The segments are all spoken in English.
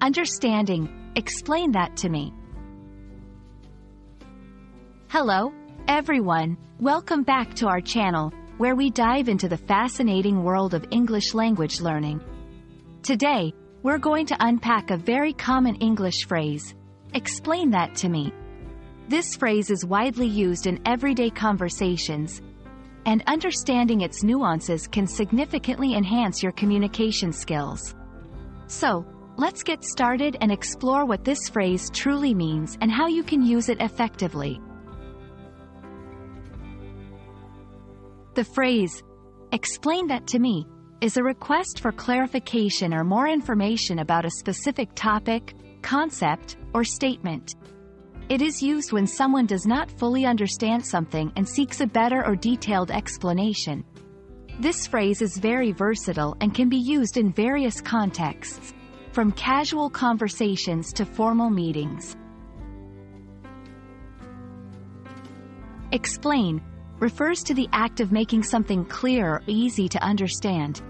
Understanding, explain that to me. Hello, everyone. Welcome back to our channel, where we dive into the fascinating world of English language learning. Today, we're going to unpack a very common English phrase, explain that to me. This phrase is widely used in everyday conversations, and understanding its nuances can significantly enhance your communication skills. So, let's get started and explore what this phrase truly means and how you can use it effectively. The phrase, explain that to me, is a request for clarification or more information about a specific topic, concept, or statement. It is used when someone does not fully understand something and seeks a better or detailed explanation. This phrase is very versatile and can be used in various contexts, from casual conversations to formal meetings. Explain refers to the act of making something clear or easy to understand.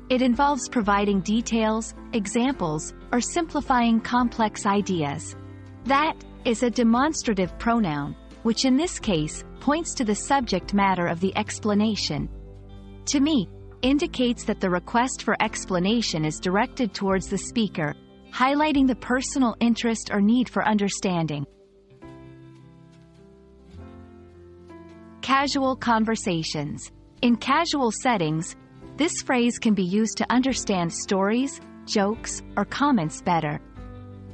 It involves providing details, examples, or simplifying complex ideas. That is a demonstrative pronoun, which in this case points to the subject matter of the explanation. To me, indicates that the request for explanation is directed towards the speaker, highlighting the personal interest or need for understanding. Casual conversations. In casual settings, this phrase can be used to understand stories, jokes, or comments better.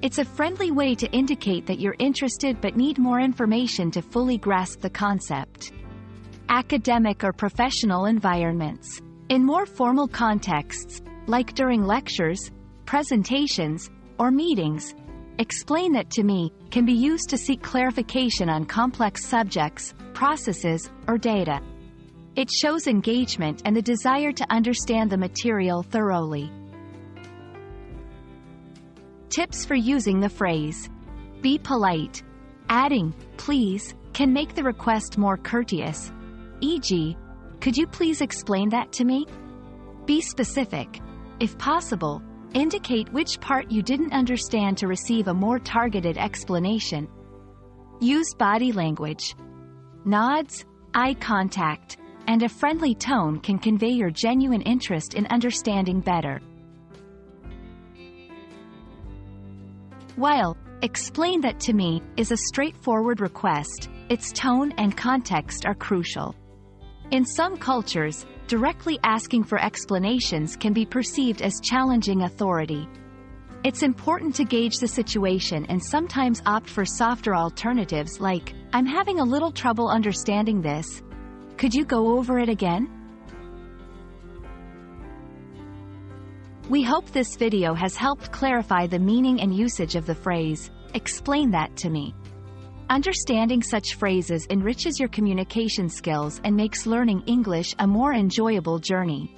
It's a friendly way to indicate that you're interested but need more information to fully grasp the concept. Academic or professional environments. In more formal contexts, like during lectures, presentations, or meetings, explain that to me can be used to seek clarification on complex subjects, processes, or data. It shows engagement and the desire to understand the material thoroughly. Tips for using the phrase. Be polite. Adding, please, can make the request more courteous. E.g., could you please explain that to me? Be specific. If possible, indicate which part you didn't understand to receive a more targeted explanation. Use body language. Nods, eye contact, and a friendly tone can convey your genuine interest in understanding better. While explain that to me is a straightforward request, its tone and context are crucial. In some cultures, directly asking for explanations can be perceived as challenging authority. It's important to gauge the situation and sometimes opt for softer alternatives like, I'm having a little trouble understanding this. Could you go over it again? We hope this video has helped clarify the meaning and usage of the phrase, explain that to me. Understanding such phrases enriches your communication skills and makes learning English a more enjoyable journey.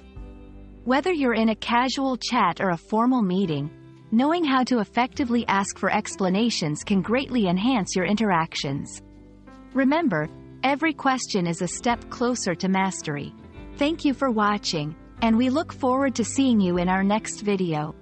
Whether you're in a casual chat or a formal meeting, knowing how to effectively ask for explanations can greatly enhance your interactions. Remember, every question is a step closer to mastery. Thank you for watching, and we look forward to seeing you in our next video.